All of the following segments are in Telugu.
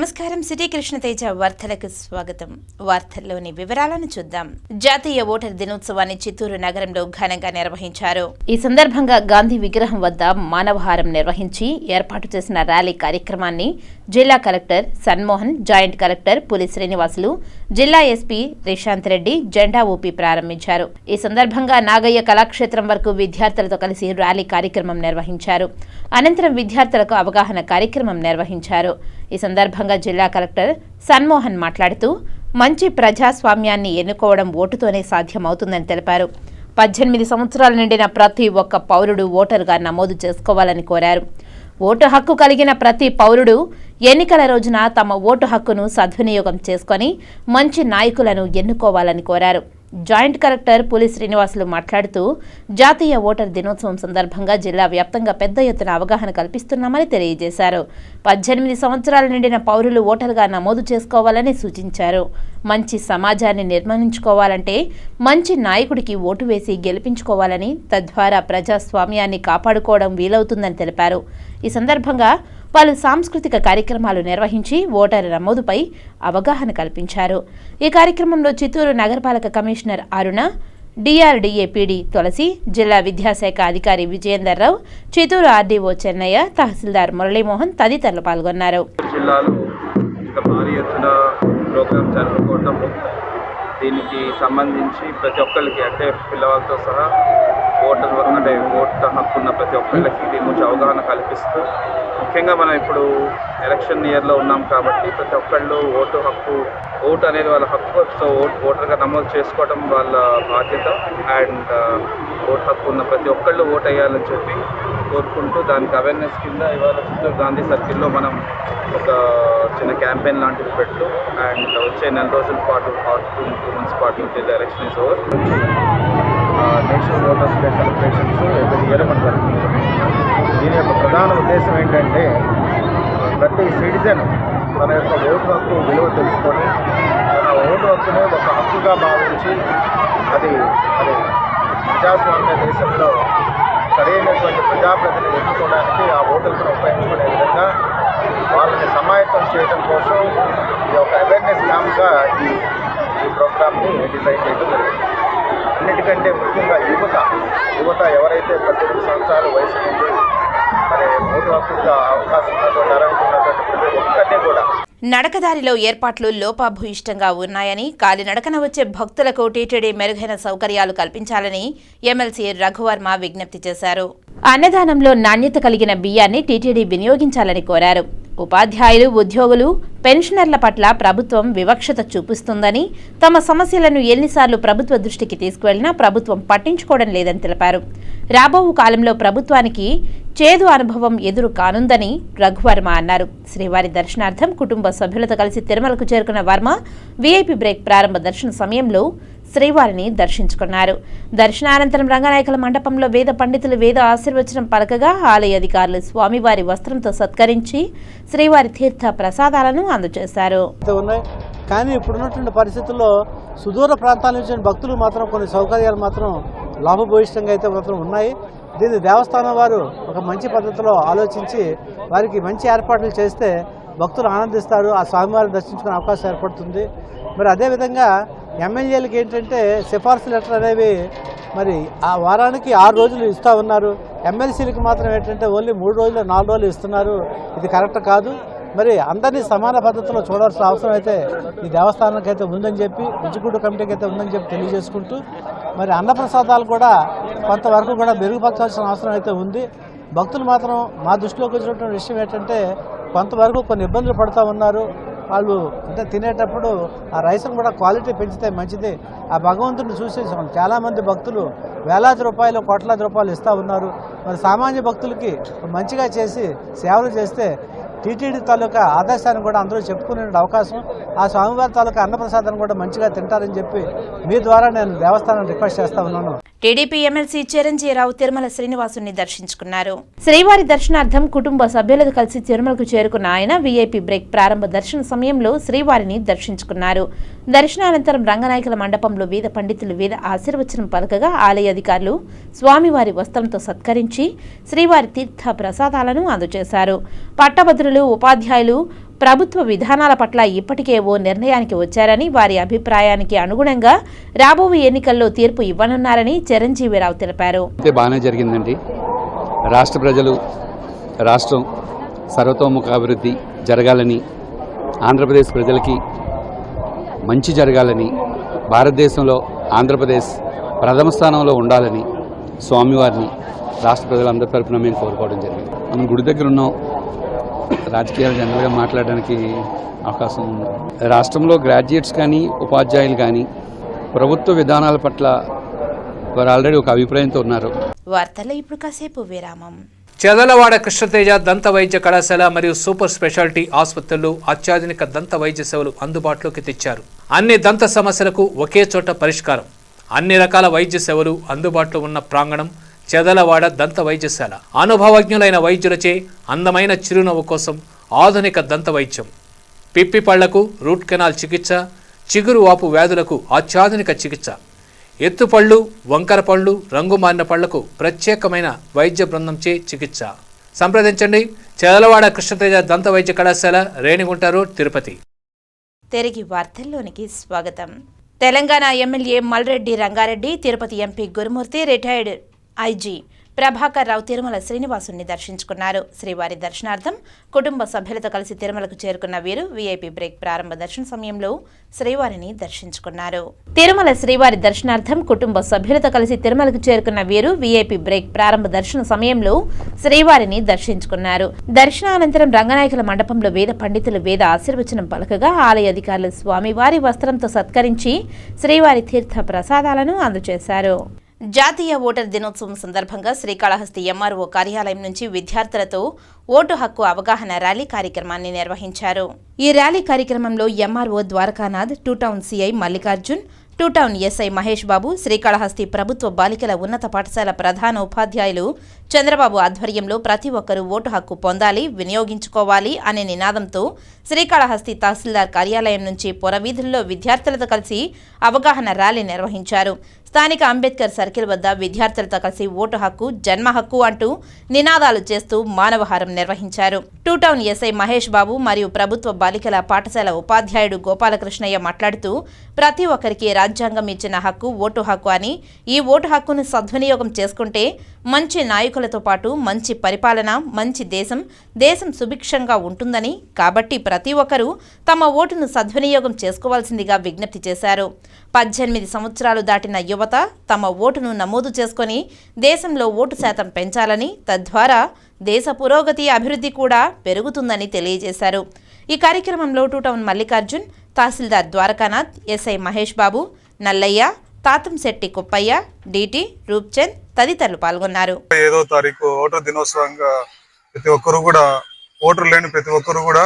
నమస్కారం. సిటీ కృష్ణతేజ వార్తలకు స్వాగతం. వార్తల్లోని వివరాలను చూద్దాం. జాతీయ ఓటర్ దినోత్సవాన్ని చిత్తూరు నగరంలో ఘనంగా నిర్వహించారు. ఈ సందర్భంగా గాంధీ విగ్రహం వద్ద మానవహారం నిర్వహించి ఏర్పాటు చేసిన ర్యాలీ కార్యక్రమాన్ని జిల్లా కలెక్టర్ సన్మోహన్, జాయింట్ కలెక్టర్ పులి శ్రీనివాసులు, జిల్లా ఎస్పీ రిశాంత్ రెడ్డి జెండా ఊపి ప్రారంభించారు. ఈ సందర్భంగా నాగయ్య కళాక్షేత్రం వరకు విద్యార్థులతో కలిసి ర్యాలీ కార్యక్రమం నిర్వహించారు. అనంతరం విద్యార్థులకు అవగాహన కార్యక్రమం నిర్వహించారు. ఈ సందర్భంగా జిల్లా కలెక్టర్ సన్మోహన్ మాట్లాడుతూ మంచి ప్రజాస్వామ్యాన్ని ఎన్నుకోవడం ఓటుతోనే సాధ్యమవుతుందని తెలిపారు. 18 సంవత్సరాలు నిండిన ప్రతి ఒక్క పౌరుడు ఓటరుగా నమోదు చేసుకోవాలని కోరారు. ఓటు హక్కు కలిగిన ప్రతి పౌరుడు ఎన్నికల రోజున తమ ఓటు హక్కును సద్వినియోగం చేసుకుని మంచి నాయకులను ఎన్నుకోవాలని కోరారు. జాయింట్ కలెక్టర్ పులి శ్రీనివాసులు మాట్లాడుతూ జాతీయ ఓటర్ దినోత్సవం సందర్భంగా జిల్లా వ్యాప్తంగా పెద్ద ఎత్తున అవగాహన కల్పిస్తున్నామని తెలియజేశారు. 18 సంవత్సరాలు నిండిన పౌరులు ఓటరుగా నమోదు చేసుకోవాలని సూచించారు. మంచి సమాజాన్ని నిర్మించుకోవాలంటే మంచి నాయకుడికి ఓటు వేసి గెలిపించుకోవాలని, తద్వారా ప్రజాస్వామ్యాన్ని కాపాడుకోవడం వీలవుతుందని తెలిపారు. ఈ సందర్భంగా పలు సాంస్కృతిక కార్యక్రమాలు నిర్వహించి ఓటరు నమోదుపై అవగాహన కల్పించారు. ఈ కార్యక్రమంలో చిత్తూరు నగరపాలక కమిషనర్ అరుణ, డిఆర్డీఏ పీడీ తులసి, జిల్లా విద్యాశాఖ అధికారి విజయేందర్ రావు, చిత్తూరు ఆర్డీఓ చెన్నయ్య, తహసీల్దార్ మురళీమోహన్ తదితరులు పాల్గొన్నారు. దీనికి సంబంధించి ప్రతి ఒక్కరికి, అంటే పిల్లవాళ్ళతో సహా ఓటు హక్కున్న ప్రతి ఒక్కళ్ళకి దీని గురించి అవగాహన కల్పిస్తూ, ముఖ్యంగా మనం ఇప్పుడు ఎలక్షన్ ఇయర్లో ఉన్నాం కాబట్టి ప్రతి ఒక్కళ్ళు ఓటు అనేది వాళ్ళ హక్కు. సో ఓటర్గా నమోదు చేసుకోవడం వాళ్ళ బాధ్యత. అండ్ ఓటు హక్కు ఉన్న ప్రతి ఒక్కళ్ళు ఓటు వేయాలని చెప్పి కోరుకుంటూ, దానికి అవేర్నెస్ కింద ఇవాళ చిత్తూరు గాంధీ సర్కిల్లో మనం ఒక చిన్న క్యాంపెయిన్ లాంటిది పెట్టు. అండ్ వచ్చే నెల రోజుల పాటు, 2 months పాటు election is over, national voters day celebrations every year మనం జరుగుతుంది. దీని యొక్క ప్రధాన ఉద్దేశం ఏంటంటే, ప్రతి సిటిజన్ తన యొక్క ఓటు హక్కు విలువ తెలుసుకొని తన ఓటు హక్కునే ఒక హక్కుగా భావించి అది ప్రజాస్వామ్య దేశంలో సరైనటువంటి ప్రజాప్రతినిధి ఎన్నుకోవడానికి ఆ ఓటులను ఉపయోగించుకునే విధంగా వాళ్ళని సమాయత్తం చేయడం కోసం ఇది ఒక అవేర్నెస్ క్యాంప్గా ఈ ప్రోగ్రామ్ని డిజైన్ చేయడం జరిగింది. అన్నిటికంటే ముఖ్యంగా యువత ఎవరైతే 18 సంవత్సరాల వయసు నుండి మరి ఓటు హక్కుగా అవకాశం ఉన్నటువంటి అర్హత ఉన్నటువంటి ప్రతి ఒక్కరిని కూడా నడకదారిలో ఏర్పాట్లు లోపభూయిష్టంగా ఉన్నాయని, కాలినడకన వచ్చే భక్తులకు టీటీడీ మెరుగైన సౌకర్యాలు కల్పించాలని ఎమ్మెల్సీ రఘువర్మ విజ్ఞప్తి చేశారు. అన్నదానంలో నాణ్యత కలిగిన బియ్యాన్ని టీటీడీ వినియోగించాలని కోరారు. ఉపాధ్యాయులు, ఉద్యోగులు, పెన్షనర్ల పట్ల ప్రభుత్వం వివక్షత చూపిస్తుందని, తమ సమస్యలను ఎన్నిసార్లు ప్రభుత్వ దృష్టికి తీసుకువెళ్లినా ప్రభుత్వం పట్టించుకోవడం లేదని తెలిపారు. రాబో కాలంలో ప్రభుత్వానికి చేదు అనుభవం ఎదురు కానుందని రఘువర్మ అన్నారు. శ్రీవారి దర్శనార్థం కుటుంబ సభ్యులతో కలిసి తిరుమలకు చేరుకున్న వర్మ వీఐపీ బ్రేక్ ప్రారంభ దర్శన సమయంలో శ్రీవారిని దర్శించుకున్నారు. దర్శనానంతరం రంగనాయకుల మండపంలో వేద పండితులు వేద ఆశీర్వచనం పలకగా ఆలయ అధికారులు స్వామివారి వస్త్రంతో సత్కరించి శ్రీవారి తీర్థ ప్రసాదాలను అందజేశారు. కానీ ఇప్పుడున్నటువంటి పరిస్థితుల్లో సుదూర ప్రాంతాల నుంచి భక్తులు మాత్రం కొన్ని సౌకర్యాలు మాత్రం లాభభూయిష్టంగా అయితే మాత్రం ఉన్నాయి. దీన్ని దేవస్థానం వారు ఒక మంచి పద్ధతిలో ఆలోచించి వారికి మంచి ఏర్పాట్లు చేస్తే భక్తులు ఆనందిస్తారు, ఆ స్వామివారిని దర్శించుకునే అవకాశం ఏర్పడుతుంది. మరి అదేవిధంగా ఎమ్మెల్యేలకు ఏంటంటే సిఫార్సు లెటర్ అనేవి మరి ఆ వారానికి 6 రోజులు ఇస్తూ ఉన్నారు. ఎమ్మెల్సీలకు మాత్రం ఏంటంటే ఓన్లీ 3 రోజులు 4 రోజులు ఇస్తున్నారు. ఇది కరెక్ట్ కాదు. మరి అందరినీ సమాన పద్ధతిలో చూడాల్సిన అవసరం అయితే ఈ దేవస్థానానికి అయితే ఉందని చెప్పి, ఎగ్జిక్యూటివ్ కమిటీకి అయితే ఉందని చెప్పి తెలియజేసుకుంటూ, మరి అన్నప్రసాదాలు కూడా కొంతవరకు కూడా మెరుగుపరచాల్సిన అవసరం అయితే ఉంది. భక్తులు మాత్రం మా దృష్టిలోకి వచ్చినటువంటి విషయం ఏంటంటే, కొంతవరకు కొన్ని ఇబ్బందులు పడుతూ ఉన్నారు. వాళ్ళు అంటే తినేటప్పుడు ఆ రైస్ను కూడా క్వాలిటీ పెంచితే మంచిది. ఆ భగవంతుడిని చూసి చాలామంది భక్తులు వేలాది రూపాయలు, కోట్లాది రూపాయలు ఇస్తూ ఉన్నారు. మరి సామాన్య భక్తులకి మంచిగా చేసి సేవలు చేస్తే టీటీడీ తాలూకా ఆదేశాన్ని కూడా అందరూ చెప్పుకునే అవకాశం, ఆ స్వామివారి తాలూకా అన్నప్రసాదాన్ని కూడా మంచిగా తింటారని చెప్పి మీ ద్వారా నేను దేవస్థానం రిక్వెస్ట్ చేస్తా ఉన్నాను. టీడీపీ ఎమ్మెల్సీ చిరంజీరావు తిరుమల శ్రీనివాసుని దర్శించుకున్నారు. శ్రీవారి దర్శనార్థం కుటుంబ సభ్యులతో కలిసి తిరుమలకు చేరుకున్న ఆయన వీఐపీ బ్రేక్ ప్రారంభ దర్శన సమయంలో శ్రీవారిని దర్శించుకున్నారు. దర్శనానంతరం రంగనాయకుల మండపంలో వేద పండితులు వేద ఆశీర్వచనం పలకగా ఆలయ అధికారులు స్వామివారి వస్త్రంతో సత్కరించి శ్రీవారి తీర్థ ప్రసాదాలను అందజేశారు. పట్టభద్రులు, ఉపాధ్యాయులు, ప్రభుత్వ విధానాల పట్ల ఇప్పటికే ఓ నిర్ణయానికి వచ్చారని, వారి అభిప్రాయానికి అనుగుణంగా రాబోయే ఎన్నికల్లో తీర్పు ఇవ్వనున్నారని చిరంజీవిరావు తెలిపారు. బాగానే జరిగిందండి. రాష్ట్ర ప్రజలు రాష్ట్రం సర్వతోముఖ అభివృద్ధి జరగాలని, ఆంధ్రప్రదేశ్ ప్రజలకి మంచి జరగాలని, భారతదేశంలో ఆంధ్రప్రదేశ్ ప్రథమ స్థానంలో ఉండాలని స్వామివారిని రాష్ట్ర ప్రజలందరి తరఫున మేము కోరుకోవడం జరిగింది. మనం గుడి దగ్గర ఉన్నాం, రాజకీయాలు జనరల్గా మాట్లాడడానికి అవకాశం ఉంది. రాష్ట్రంలో గ్రాడ్యుయేట్స్ కానీ ఉపాధ్యాయులు కానీ ప్రభుత్వ విధానాల పట్ల వారు ఆల్రెడీ ఒక అభిప్రాయంతో ఉన్నారు. వార్తల్లో ఇప్పుడు కాసేపు విరామం. చదలవాడ కృష్ణతేజ దంత వైద్య కళాశాల మరియు సూపర్ స్పెషాలిటీ ఆసుపత్రులు అత్యాధునిక దంత వైద్య సేవలు అందుబాటులోకి తెచ్చారు. అన్ని దంత సమస్యలకు ఒకే చోట పరిష్కారం. అన్ని రకాల వైద్య సేవలు అందుబాటులో ఉన్న ప్రాంగణం చదలవాడ దంత వైద్యశాల. అనుభవజ్ఞులైన వైద్యులచే అందమైన చిరునవ్వు కోసం ఆధునిక దంత వైద్యం, పిప్పి పళ్లకు రూట్ కెనాల్ చికిత్స, చిగురు వాపు వ్యాధులకు అత్యాధునిక చికిత్స, ఎత్తుపళ్ళు, వంకర పళ్ళు, రంగు మారిన పళ్లకు ప్రత్యేకమైన వైద్య బృందంచే చికిత్స. సంప్రదించండి చదలవాడ కృష్ణతేజ దంత వైద్య కళాశాల, రేణిగుంట రోడ్, తిరుపతి. తిరిగి వార్తల్లోనికి స్వాగతం. తెలంగాణ ఎమ్మెల్యే మల్రెడ్డి రంగారెడ్డి, తిరుపతి ఎంపీ గురుమూర్తి, రిటైర్డ్ ఐజీ ప్రభాకర్ రావు తిరుమల శ్రీనివాసుని దర్శించుకున్నారు. శ్రీవారి దర్శనార్థం కుటుంబ సభ్యులతో కలిసి తిరుమలకు చేరుకున్న వీరు వీఐపీ బ్రేక్ ప్రారంభ దర్శన సమయంలో శ్రీవారిని దర్శించుకున్నారు. తిరుమల శ్రీవారి దర్శనార్థం కుటుంబ సభ్యులతో కలిసి తిరుమలకు చేరుకున్న వీరు వీఐపీ బ్రేక్ ప్రారంభ దర్శన సమయంలో శ్రీవారిని దర్శించుకున్నారు. దర్శనానంతరం రంగనాయకుల మండపంలో వేద పండితులు వేద ఆశీర్వచనం పలకగా ఆలయ అధికారులు స్వామివారి వస్త్రంతో సత్కరించి శ్రీవారి తీర్థ ప్రసాదాలను అందజేశారు. జాతీయ ఓటర్ దినోత్సవం సందర్భంగా శ్రీకాళహస్తి ఎంఆర్ఓ కార్యాలయం నుంచి విద్యార్థులతో ఓటు హక్కు అవగాహన ర్యాలీ కార్యక్రమాన్ని నిర్వహించారు. ఈ ర్యాలీ కార్యక్రమంలో MRO Dwarakanath, two town CI Mallikarjun, two town SI Mahesh Babu, Srikalahasti ప్రభుత్వ బాలికల ఉన్నత పాఠశాల ప్రధాన ఉపాధ్యాయులు చంద్రబాబు ఆధ్వర్యంలో ప్రతి ఒక్కరూ ఓటు హక్కు పొందాలి, వినియోగించుకోవాలి అనే నినాదంతో శ్రీకాళహస్తి తహసీల్దార్ కార్యాలయం నుంచి పొరవీధుల్లో విద్యార్థులతో కలిసి అవగాహన ర్యాలీ నిర్వహించారు. స్థానిక అంబేద్కర్ సర్కిల్ వద్ద విద్యార్థులతో కలిసి ఓటు హక్కు, జన్మ హక్కు అంటూ నినాదాలు చేస్తూ మానవహారం నిర్వహించారు. టూ టౌన్ ఎస్ఐ మహేష్ బాబు మరియు ప్రభుత్వ బాలికల పాఠశాల ఉపాధ్యాయుడు గోపాలకృష్ణయ్య మాట్లాడుతూ ప్రతి ఒక్కరికి రాజ్యాంగం ఇచ్చిన హక్కు ఓటు హక్కు అని, ఈ ఓటు హక్కును సద్వినియోగం చేసుకుంటే మంచి నాయకులతో పాటు మంచి పరిపాలన, మంచి దేశం సుభిక్షంగా ఉంటుందని, కాబట్టి ప్రతి ఒక్కరూ తమ ఓటును సద్వినియోగం చేసుకోవాల్సిందిగా విజ్ఞప్తి చేశారు. 18 సంవత్సరాలు దాటిన యువత తమ ఓటును నమోదు చేసుకుని దేశంలో ఓటు శాతం పెంచాలని, తద్వారా దేశ పురోగతి, అభివృద్ధి కూడా పెరుగుతుందని తెలియజేశారు. ఈ కార్యక్రమంలో టూ టౌన్ మల్లికార్జున్, తహసీల్దార్ ద్వారకానాథ్, ఎస్ఐ మహేష్ బాబు, నల్లయ్య, తాతంశెట్టి కుప్పయ్య, డిటి రూప్చంద్ తదితరులు పాల్గొన్నారు. 5వ తారీఖు ఓటర్ దినోత్సవంగా ప్రతి ఒక్కరు కూడా, ఓటర్ లేని ప్రతి ఒక్కరు కూడా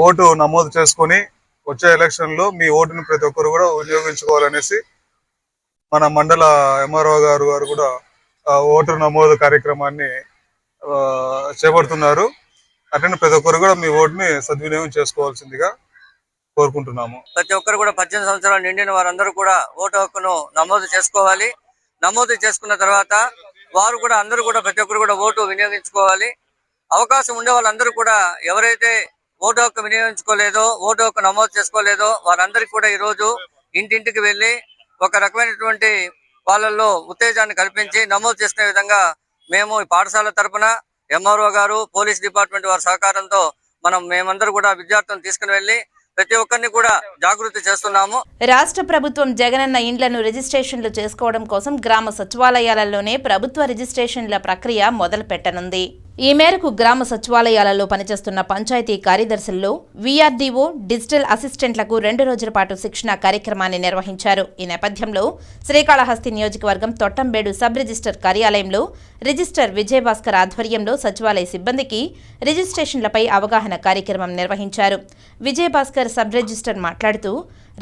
ఓటు నమోదు చేసుకొని వచ్చే ఎలక్షన్ లో మీ ఓటుని ప్రతి ఒక్కరు కూడా వినియోగించుకోవాలనేసి మన మండల ఎంఆర్ఓ గారు కూడా ఓటర్ నమోదు కార్యక్రమాన్ని చేపడుతున్నారు. అట్లనే ప్రతి ఒక్కరు కూడా మీ ఓటుని సద్వినియోగం చేసుకోవాల్సిందిగా కోరుకుంటున్నాము. ప్రతి ఒక్కరు కూడా 18 సంవత్సరాలు నిండిన వారందరూ కూడా ఓటు హక్కును నమోదు చేసుకోవాలి. నమోదు చేసుకున్న తర్వాత వారు కూడా అందరూ కూడా ప్రతి ఒక్కరు కూడా ఓటు వినియోగించుకోవాలి. అవకాశం ఉండే వాళ్ళందరూ కూడా ఎవరైతే ఓటు హక్కు వినియోగించుకోలేదో, ఓటు హక్కు నమోదు చేసుకోలేదో వారందరికీ కూడా ఈ రోజు ఇంటింటికి వెళ్లి ఒక రకమైనటువంటి వాళ్ళల్లో ఉత్తేజాన్ని కల్పించి నమోదు చేసుకునే విధంగా మేము ఈ పాఠశాల తరపున ఎంఆర్ఓ గారు, పోలీస్ డిపార్ట్మెంట్ వారి సహకారంతో మేమందరూ కూడా విద్యార్థులను తీసుకుని వెళ్లి ప్రతి ఒక్కరిని కూడా జాగృతి చేస్తున్నాము. రాష్ట్ర ప్రభుత్వం జగనన్న ఇండ్లను రిజిస్ట్రేషన్లు చేసుకోవడం కోసం గ్రామ సచివాలయాలలోనే ప్రభుత్వ రిజిస్ట్రేషన్ల ప్రక్రియ మొదలు పెట్టనుంది. ఈ మేరకు గ్రామ సచివాలయాలలో పనిచేస్తున్న పంచాయతీ కార్యదర్శుల్లో వీఆర్డీఓ, డిజిటల్ అసిస్టెంట్లకు 2 రోజుల పాటు శిక్షణ కార్యక్రమాన్ని నిర్వహించారు. ఈ నేపథ్యంలో శ్రీకాళహస్తి నియోజకవర్గం తొట్టంబేడు సబ్ రిజిస్టర్ కార్యాలయంలో రిజిస్టర్ విజయభాస్కర్ ఆధ్వర్యంలో సచివాలయ సిబ్బందికి రిజిస్ట్రేషన్లపై అవగాహన కార్యక్రమం నిర్వహించారు. విజయభాస్కర్ సబ్ రిజిస్టర్ మాట్లాడుతూ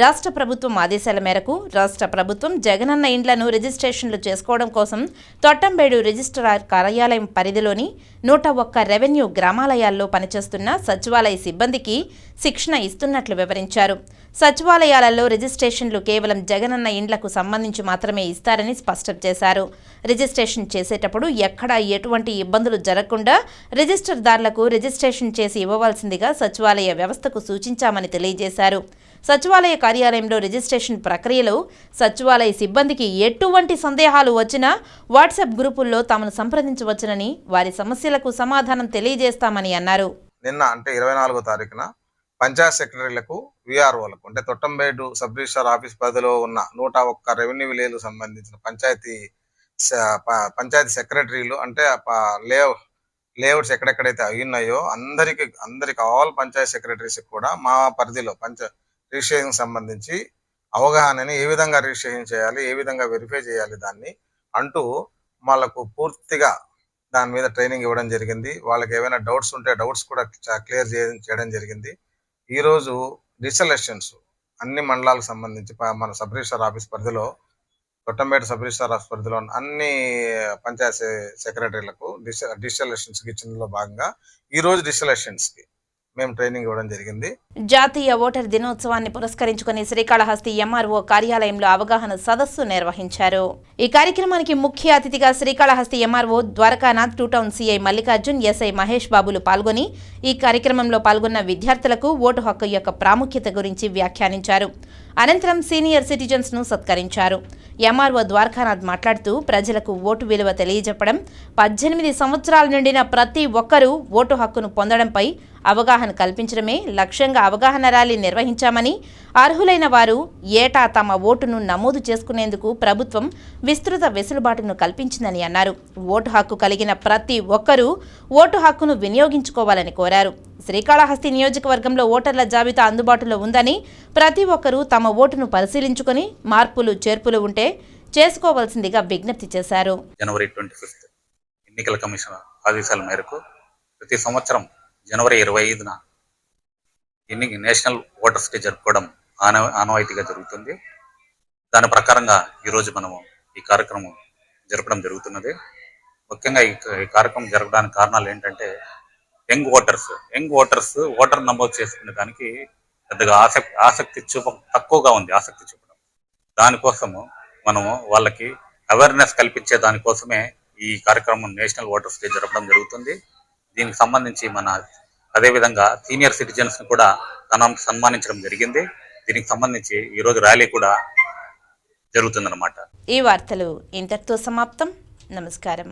రాష్ట్ర ప్రభుత్వం ఆదేశాల మేరకు రాష్ట్ర ప్రభుత్వం జగనన్న ఇండ్లను రిజిస్ట్రేషన్లు చేసుకోవడం కోసం తొట్టంబేడు రిజిస్ట్రార్ కార్యాలయం పరిధిలోని 101 రెవెన్యూ గ్రామాలయాల్లో పనిచేస్తున్న సచివాలయ సిబ్బందికి శిక్షణ ఇస్తున్నట్లు వివరించారు. సచివాలయాలలో రిజిస్ట్రేషన్లు కేవలం జగనన్న ఇండ్లకు సంబంధించి మాత్రమే ఇస్తారని స్పష్టం చేశారు. రిజిస్ట్రేషన్ చేసేటప్పుడు ఎక్కడా ఎటువంటి ఇబ్బందులు జరగకుండా రిజిస్టర్దారులకు రిజిస్ట్రేషన్ చేసి ఇవ్వవలసిందిగా సచివాలయ వ్యవస్థకు సూచించామని తెలియజేశారు. సచివాలయ కార్యాలయంలో రిజిస్ట్రేషన్ ప్రక్రియలో సచివాలయ సిబ్బందికి ఎటువంటి సందేహాలు వచ్చినా వాట్సాప్ గ్రూపుల్లో తమను సంప్రదించవచ్చునని, వారి సమస్యలకు సమాధానం తెలియజేస్తామని అన్నారు. నిన్న అంటే 24వ తారీఖున పంచాయత్ సెక్రటరీలకు, విఆర్ఓలకు అంటే తొట్టంబేడు సబ్ రిజిస్ట్రార్ ఆఫీస్ పరిధిలో ఉన్న 101 రెవెన్యూ విలేజ్లకు సంబంధించిన పంచాయతీ సెక్రటరీలు అంటే లేఅవుట్స్ ఎక్కడెక్కడైతే ఉన్నాయో అందరికి ఆల్ పంచాయత్ సెక్రటరీస్ కూడా మా పరిధిలో రిజిస్ట్రేషన్ సంబంధించి అవగాహనని ఏ విధంగా రిజిస్ట్రేషన్ చేయాలి, ఏ విధంగా వెరిఫై చేయాలి దాన్ని అంటూ వాళ్ళకు పూర్తిగా దాని మీద ట్రైనింగ్ ఇవ్వడం జరిగింది. వాళ్ళకి ఏమైనా డౌట్స్ ఉంటే డౌట్స్ కూడా క్లియర్ చేయడం జరిగింది. ఈరోజు డిజిటల్ ఎలక్షన్స్ అన్ని మండలాలకు సంబంధించి మన సబ్ రిజిస్ట్రార్ ఆఫీస్ పరిధిలో, తొట్టంబేడు సబ్ రిజిస్ట్రార్ ఆఫీస్ పరిధిలో అన్ని పంచాయత్ సెక్రటరీలకు డిజిటల్ ఎలక్షన్స్కి ఇచ్చినలో భాగంగా ఈరోజు డిజిటల్ ఎలక్షన్స్కి మేము ట్రైనింగ్ ఇవ్వడం జరిగింది. జాతీయ ఓటర్ దినోత్సవాన్ని పురస్కరించుకుని శ్రీకాళహస్తి ఎంఆర్ఓ కార్యాలయంలో అవగాహన సదస్సు నిర్వహించారు. ఈ కార్యక్రమానికి ముఖ్య అతిథిగా Srikalahasti MRO Dwarakanath, 2 town CI Mallikarjun, SI Mahesh బాబులు పాల్గొని ఈ కార్యక్రమంలో పాల్గొన్న విద్యార్థులకు ఓటు హక్కు యొక్క ప్రాముఖ్యత గురించి వ్యాఖ్యానించారు. అనంతరం సీనియర్ సిటిజన్స్ ను సత్కరించారు. ఎంఆర్ఓ ద్వారకానాథ్ మాట్లాడుతూ ప్రజలకు ఓటు విలువ తెలియజెప్పడం, 18 సంవత్సరాల నిండిన ప్రతి ఒక్కరూ ఓటు హక్కును పొందడంపై అవగాహన కల్పించడమే లక్ష్యంగా అవగాహన ర్యాలీ నిర్వహించామని, అర్హులైన వారు ఏటా తమ ఓటును నమోదు చేసుకునేందుకు ప్రభుత్వం విస్తృత వెసులుబాటును కల్పించిందని అన్నారు. ఓటు హక్కు కలిగిన ప్రతి ఒక్కరూ ఓటు హక్కును వినియోగించుకోవాలని కోరారు. శ్రీకాళహస్తి నియోజకవర్గంలో ఓటర్ల జాబితా అందుబాటులో ఉందని, ప్రతి ఒక్కరూ తమ ఓటును పరిశీలించుకుని మార్పులు చేర్పులు ఉంటే చేసుకోవాల్సిందిగా విజ్ఞప్తి చేశారు. జనవరి 25 ఎన్నికల కమిషన్ ఆదేశాల మేరకు ప్రతి సంవత్సరం జనవరి 25న నేషనల్ ఓటర్స్ డే జరుపుకోవడం ఆనవాయితీగా జరుగుతుంది. దాని ప్రకారంగా ఈరోజు మనము ఈ కార్యక్రమం జరపడం జరుగుతున్నది. ముఖ్యంగా ఈ కార్యక్రమం జరగడానికి కారణాలు ఏంటంటే యంగ్ ఓటర్స్ ఓటర్ నమోదు చేసుకునే దానికి పెద్దగా ఆసక్తి తక్కువగా ఉంది. ఆసక్తి చూపడం దానికోసము మనము వాళ్ళకి అవేర్నెస్ కల్పించే దానికోసమే ఈ కార్యక్రమం నేషనల్ ఓటర్స్ డే జరపడం జరుగుతుంది. దీనికి సంబంధించి అదేవిధంగా సీనియర్ సిటిజన్స్ ని కూడా సన్మానించడం జరిగింది. దీనికి సంబంధించి ఈరోజు ర్యాలీ కూడా జరుగుతుందన్నమాట. ఈ వార్తలు ఇంతటితో సమాప్తం. నమస్కారం.